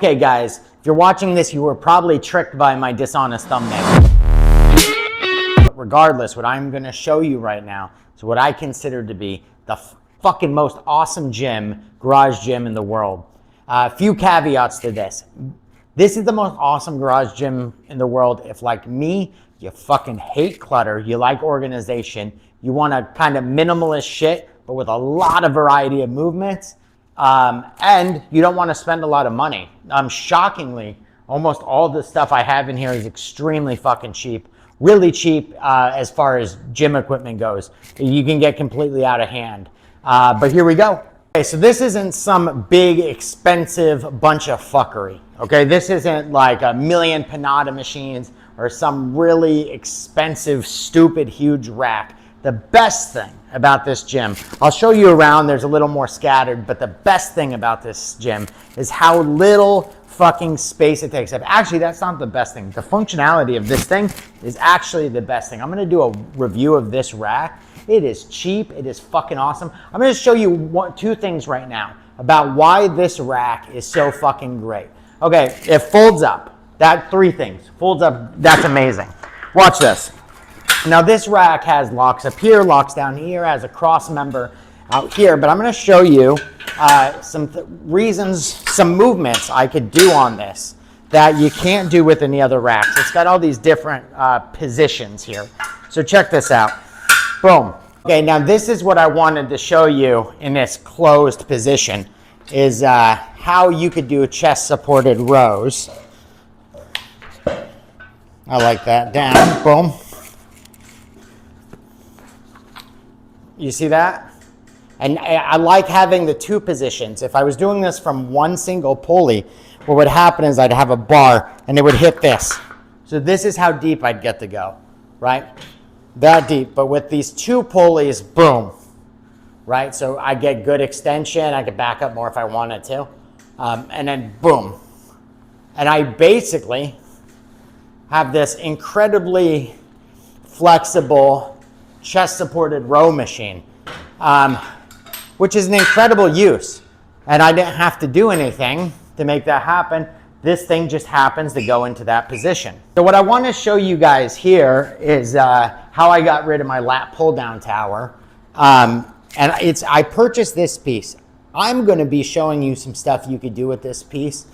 Okay guys, if you're watching this, you were probably tricked by my dishonest thumbnail. But regardless, what I'm gonna show you right now is what I consider to be the fucking most awesome garage gym in the world. A few caveats to this. This is the most awesome garage gym in the world if, like me, you fucking hate clutter, you like organization, you want a kind of minimalist shit, but with a lot of variety of movements. And you don't want to spend a lot of money. Shockingly, almost all the stuff I have in here is extremely fucking cheap. Really cheap as far as gym equipment goes. You can get completely out of hand. But here we go. Okay, so this isn't some big, expensive bunch of fuckery. Okay, this isn't like a million Panada machines or some really expensive, stupid, huge rack. The best thing about this gym, I'll show you around, there's a little more scattered, but the best thing about this gym is how little fucking space it takes up. Actually, that's not the best thing. The functionality of this thing is actually the best thing. I'm gonna do a review of this rack. It is cheap, it is fucking awesome. I'm gonna show you two things right now about why this rack is so fucking great. Okay, it folds up. Three things. Folds up, that's amazing. Watch this. Now this rack has locks up here, locks down here, has a cross member out here, but I'm gonna show you some movements I could do on this that you can't do with any other racks. It's got all these different positions here. So check this out, boom. Okay, now this is what I wanted to show you in this closed position, is how you could do chest supported rows. I like that, down, boom. You see that? And I like having the two positions. If I was doing this from one single pulley, what would happen is I'd have a bar and it would hit this. So this is how deep I'd get to go, right? That deep, but with these two pulleys, boom, right? So I get good extension. I could back up more if I wanted to. And then boom. And I basically have this incredibly flexible chest supported row machine, which is an incredible use. And I didn't have to do anything to make that happen. This thing just happens to go into that position. So what I want to show you guys here is how I got rid of my lat pull down tower. And I purchased this piece. I'm going to be showing you some stuff you could do with this piece.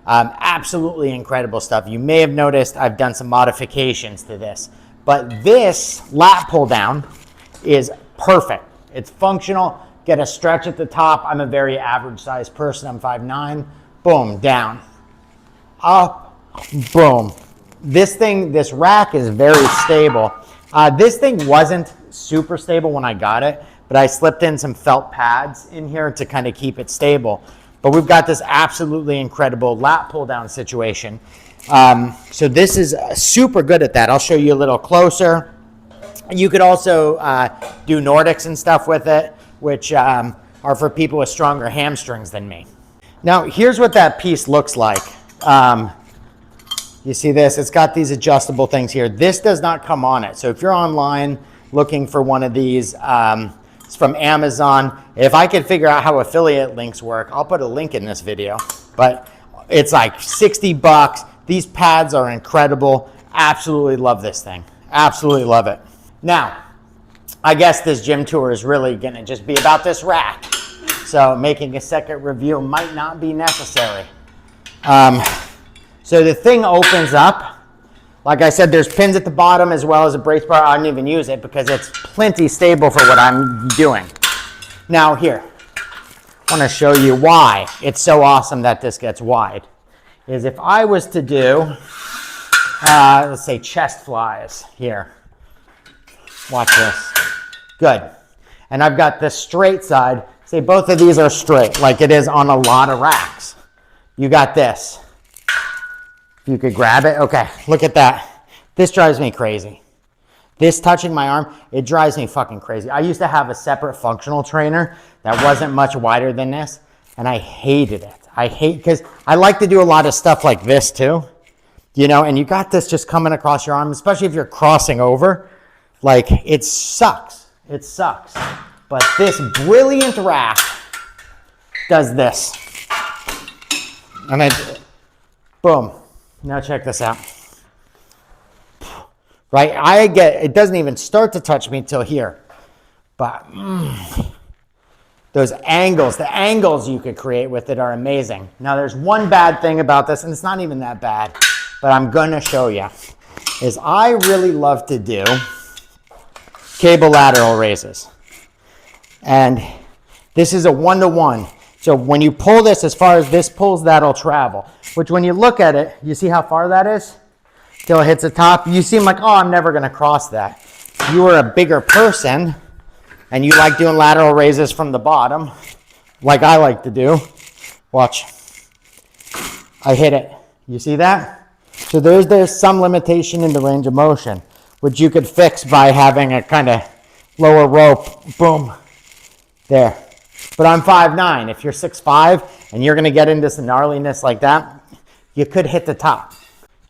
Absolutely incredible stuff. You may have noticed I've done some modifications to this. But this lat pull down is perfect. It's functional. Get a stretch at the top. I'm a very average sized person. I'm 5'9". Boom, down. Up, boom. This rack is very stable. This thing wasn't super stable when I got it, but I slipped in some felt pads in here to kind of keep it stable. But we've got this absolutely incredible lat pull down situation. So this is super good at that. I'll show you a little closer. You could also do Nordics and stuff with it, which are for people with stronger hamstrings than me. Now, here's what that piece looks like. You see this? It's got these adjustable things here. This does not come on it. So if you're online looking for one of these, it's from Amazon. If I could figure out how affiliate links work, I'll put a link in this video. But it's like 60 bucks. These pads are incredible. Absolutely love this thing. Absolutely love it. Now, I guess this gym tour is really gonna just be about this rack. So making a second review might not be necessary. So the thing opens up. Like I said, there's pins at the bottom as well as a brace bar. I didn't even use it because it's plenty stable for what I'm doing. Now here, I wanna show you why it's so awesome that this gets wide. Is if I was to do, let's say chest flies here. Watch this. Good. And I've got this straight side. Say both of these are straight, like it is on a lot of racks. You got this. If you could grab it. Okay, look at that. This drives me crazy. This touching my arm, it drives me fucking crazy. I used to have a separate functional trainer that wasn't much wider than this, and I hated it. Because I like to do a lot of stuff like this too, you know, and you got this just coming across your arm, especially if you're crossing over. Like, it sucks. It sucks. But this brilliant rack does this. And Boom. Now check this out. Right? It doesn't even start to touch me till here. But those angles, the angles you could create with it are amazing. Now there's one bad thing about this, and it's not even that bad, but I'm gonna show you, is I really love to do cable lateral raises. And this is a 1-to-1. So when you pull this, as far as this pulls, that'll travel. Which when you look at it, you see how far that is? Till it hits the top. You seem like, oh, I'm never gonna cross that. You are a bigger person and you like doing lateral raises from the bottom, like I like to do. Watch. I hit it. You see that? So there's some limitation in the range of motion, which you could fix by having a kind of lower rope. Boom. There. But I'm 5'9". If you're 6'5" and you're gonna get into some gnarliness like that, you could hit the top.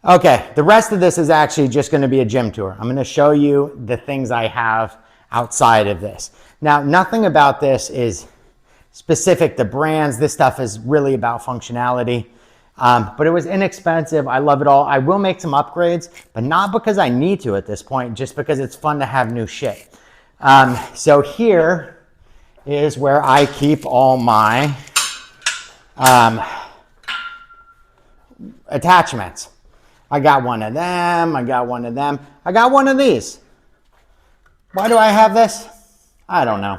Okay, the rest of this is actually just gonna be a gym tour. I'm gonna show you the things I have outside of this. Now, nothing about this is specific to brands. This stuff is really about functionality. But it was inexpensive. I love it all. I will make some upgrades, but not because I need to at this point, just because it's fun to have new shit. So here is where I keep all my attachments. I got one of them. I got one of them. I got one of these. Why do I have this? I don't know.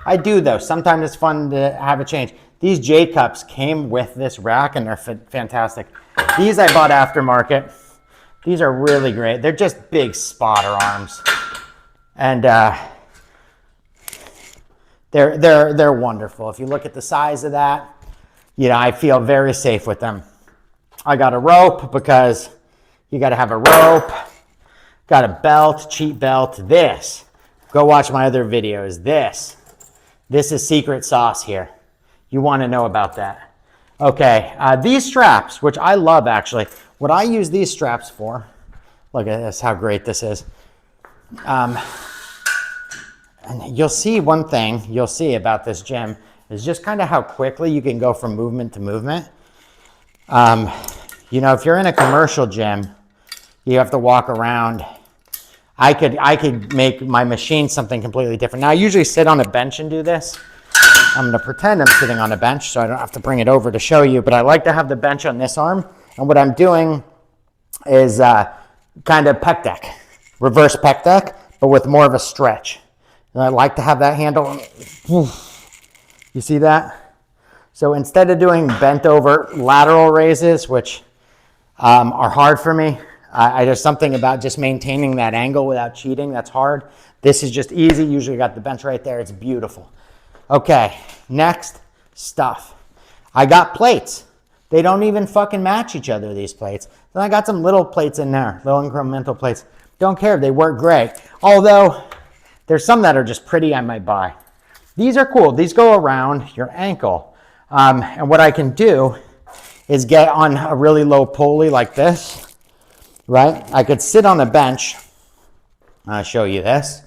I do though. Sometimes it's fun to have a change. These J cups came with this rack and they're fantastic. These I bought aftermarket. These are really great. They're just big spotter arms. And they're wonderful. If you look at the size of that, you know, I feel very safe with them. I got a rope because you got to have a rope. Got a belt, cheap belt. This. Go watch my other videos. This is secret sauce here. You want to know about that. Okay, these straps, which I love actually. What I use these straps for, look at this, how great this is. And you'll see one thing you'll see about this gym is just kind of how quickly you can go from movement to movement. You know, if you're in a commercial gym, you have to walk around. I could make my machine something completely different. Now I usually sit on a bench and do this. I'm gonna pretend I'm sitting on a bench so I don't have to bring it over to show you, but I like to have the bench on this arm. And what I'm doing is kind of pec deck, reverse pec deck, but with more of a stretch. And I like to have that handle. You see that? So instead of doing bent over lateral raises, which are hard for me, there's something about just maintaining that angle without cheating that's hard. This is just easy. Usually got the bench right there. It's beautiful. Okay, next stuff. I got plates. They don't even fucking match each other, these plates. Then I got some little plates in there, little incremental plates. Don't care, they work great. Although, there's some that are just pretty I might buy. These are cool. These go around your ankle. And what I can do is get on a really low pulley like this. Right? I could sit on a bench. I'll show you this,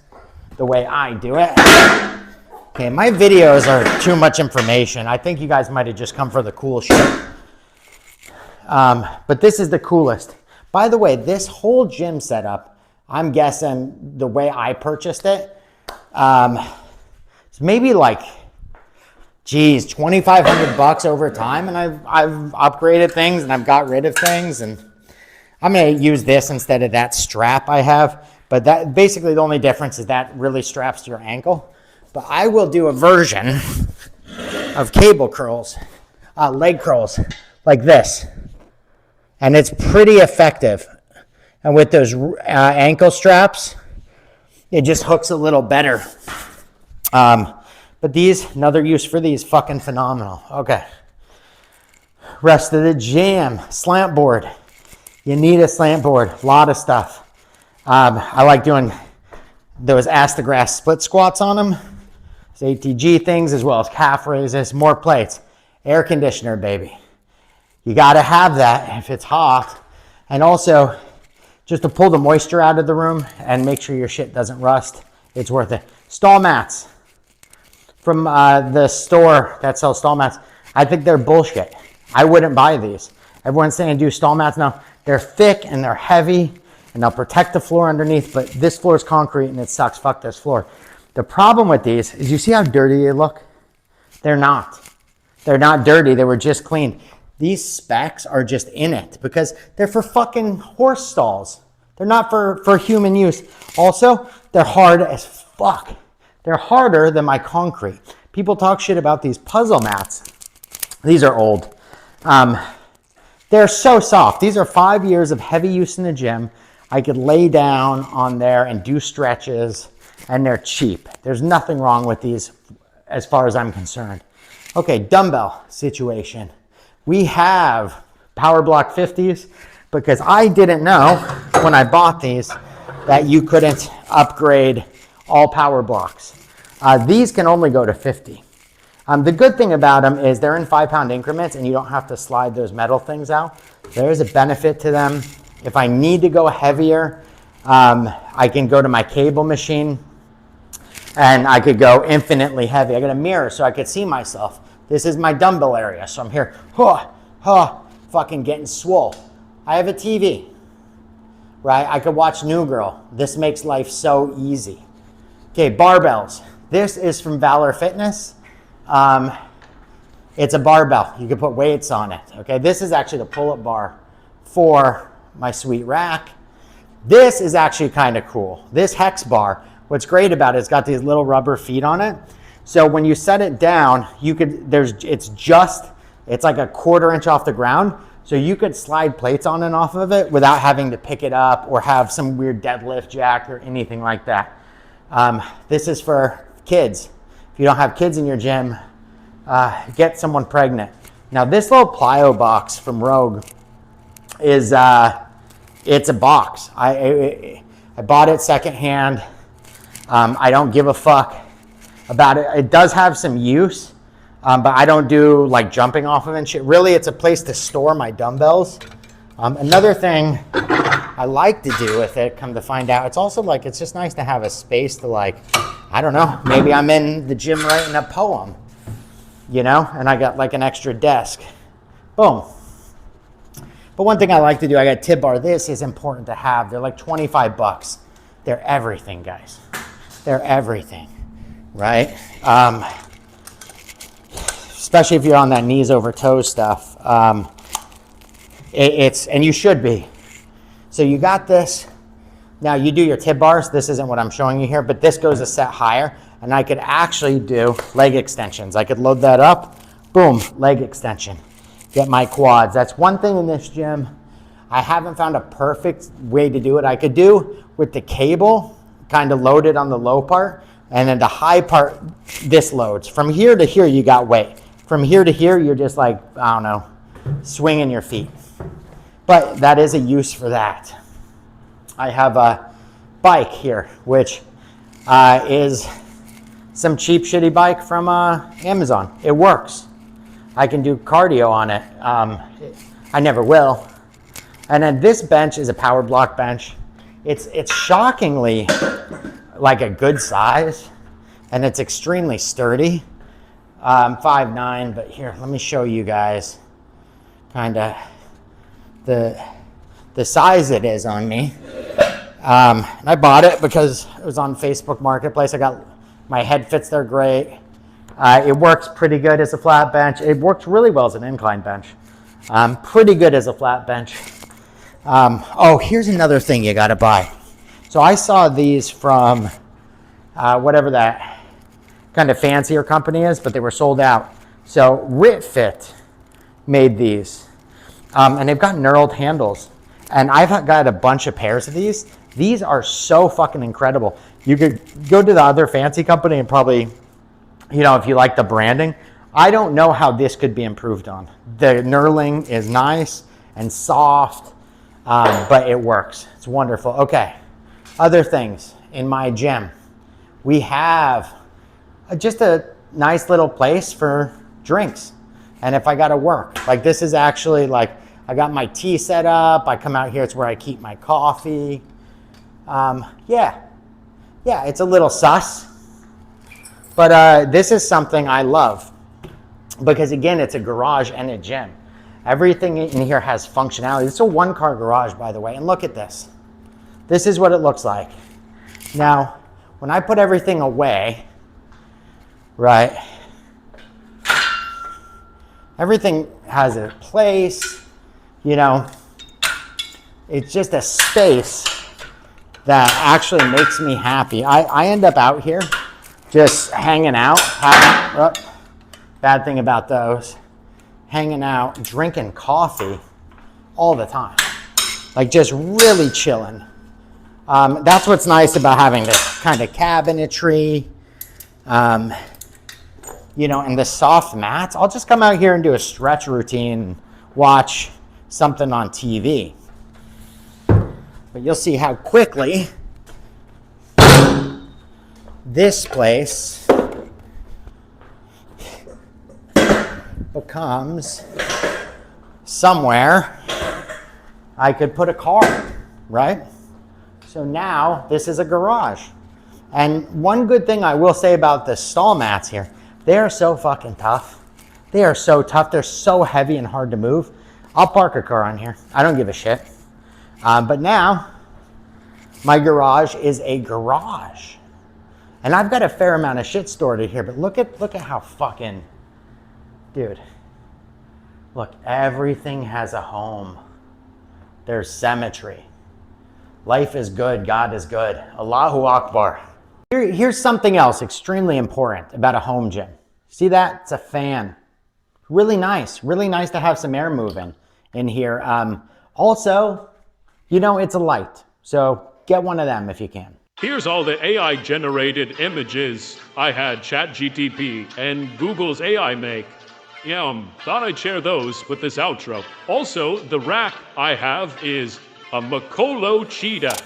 the way I do it. Okay, my videos are too much information. I think you guys might have just come for the cool shit. But this is the coolest. By the way, this whole gym setup, I'm guessing the way I purchased it, it's maybe like, geez, $2,500 over time. And I've upgraded things and I've got rid of things, and I'm going to use this instead of that strap I have. But that basically the only difference is that really straps to your ankle. But I will do a version of cable curls, leg curls like this. And it's pretty effective. And with those ankle straps, it just hooks a little better. But these, another use for these, fucking phenomenal. Okay. Rest of the gym, slant board. You need a slant board, a lot of stuff. I like doing those ass to grass split squats on them. Those ATG things, as well as calf raises, more plates. Air conditioner, baby. You gotta have that if it's hot. And also, just to pull the moisture out of the room and make sure your shit doesn't rust, it's worth it. Stall mats. From the store that sells stall mats, I think they're bullshit. I wouldn't buy these. Everyone's saying do stall mats. No, they're thick and they're heavy and they'll protect the floor underneath, but this floor is concrete and it sucks. Fuck this floor. The problem with these is you see how dirty they look? They're not. They're not dirty. They were just cleaned. These specs are just in it because they're for fucking horse stalls. They're not for human use. Also, they're hard as fuck. They're harder than my concrete. People talk shit about these puzzle mats. These are old. They're so soft. These are 5 years of heavy use in the gym. I could lay down on there and do stretches, and they're cheap. There's nothing wrong with these as far as I'm concerned. Okay, dumbbell situation. We have Power Block 50s because I didn't know when I bought these that you couldn't upgrade all power blocks. These can only go to 50. The good thing about them is they're in 5-pound increments and you don't have to slide those metal things out. There is a benefit to them. If I need to go heavier, I can go to my cable machine and I could go infinitely heavy. I got a mirror so I could see myself. This is my dumbbell area. So I'm here, fucking getting swole. I have a TV, right? I could watch New Girl. This makes life so easy. Okay, barbells. This is from Valor Fitness. It's a barbell. You can put weights on it. Okay, this is actually the pull-up bar for my sweet rack. This is actually kind of cool. This hex bar, what's great about it, it's got these little rubber feet on it. So when you set it down, you could, it's like a 1/4 inch off the ground. So you could slide plates on and off of it without having to pick it up or have some weird deadlift jack or anything like that. This is for kids. If you don't have kids in your gym, get someone pregnant. Now this little plyo box from Rogue is, it's a box. I bought it secondhand. I don't give a fuck about it. It does have some use, but I don't do like jumping off of it and shit. Really, it's a place to store my dumbbells. Another thing I like to do with it, come to find out, it's also like, it's just nice to have a space to like, I don't know, maybe I'm in the gym writing a poem, you know, and I got like an extra desk. Boom. But one thing I like to do, I got a tib bar. This is important to have. They're like 25 bucks. They're everything, guys. They're everything, right? Especially if you're on that knees over toes stuff. And you should be. So you got this. Now you do your tib bars. This isn't what I'm showing you here, but this goes a set higher. And I could actually do leg extensions. I could load that up. Boom, leg extension. Get my quads. That's one thing in this gym. I haven't found a perfect way to do it. I could do with the cable, kind of loaded on the low part, and then the high part, this loads. From here to here, you got weight. From here to here, you're just like, I don't know, swinging your feet. But that is a use for that. I have a bike here, which is some cheap, shitty bike from Amazon. It works. I can do cardio on it. I never will. And then this bench is a power block bench. It's shockingly like a good size, and it's extremely sturdy. I'm 5'9", but here, let me show you guys kind of the size it is on me. And I bought it because it was on Facebook Marketplace. My head fits there great. It works pretty good as a flat bench. It works really well as an incline bench. Pretty good as a flat bench. Oh, here's another thing you got to buy. So I saw these from whatever that kind of fancier company is, but they were sold out. So RitFit made these. And they've got knurled handles. And I've got a bunch of pairs of these. These are so fucking incredible. You could go to the other fancy company and probably, you know, if you like the branding, I don't know how this could be improved on. The knurling is nice and soft, but it works. It's wonderful. Okay, other things in my gym. We have just a nice little place for drinks. And if I got to work, like this is actually like, I got my tea set up. I come out here, it's where I keep my coffee. Yeah, it's a little sus. But this is something I love because again, it's a garage and a gym. Everything in here has functionality. It's a one-car garage, by the way, and look at this. This is what it looks like. Now, when I put everything away, right, everything has a place, you know, it's just a space that actually makes me happy. I end up out here just hanging out. Bad thing about those. Hanging out, drinking coffee all the time. Like just really chilling. That's what's nice about having this kind of cabinetry, you know, and the soft mats. I'll just come out here and do a stretch routine and watch something on TV. But you'll see how quickly this place becomes somewhere I could put a car, right? So now this is a garage. And one good thing I will say about the stall mats here, they are so fucking tough. They are so tough. They're so heavy and hard to move. I'll park a car on here. I don't give a shit. But now my garage is a garage. And I've got a fair amount of shit stored in here, but look at how fucking, dude. Look, everything has a home. There's symmetry. Life is good, God is good. Allahu Akbar. Here's something else extremely important about a home gym. See that? It's a fan. Really nice to have some air moving in here. Also, you know, it's a light. So get one of them if you can. Here's all the AI-generated images I had ChatGPT and Google's AI make. Yeah, thought I'd share those with this outro. Also, the rack I have is a Makolo cheetah.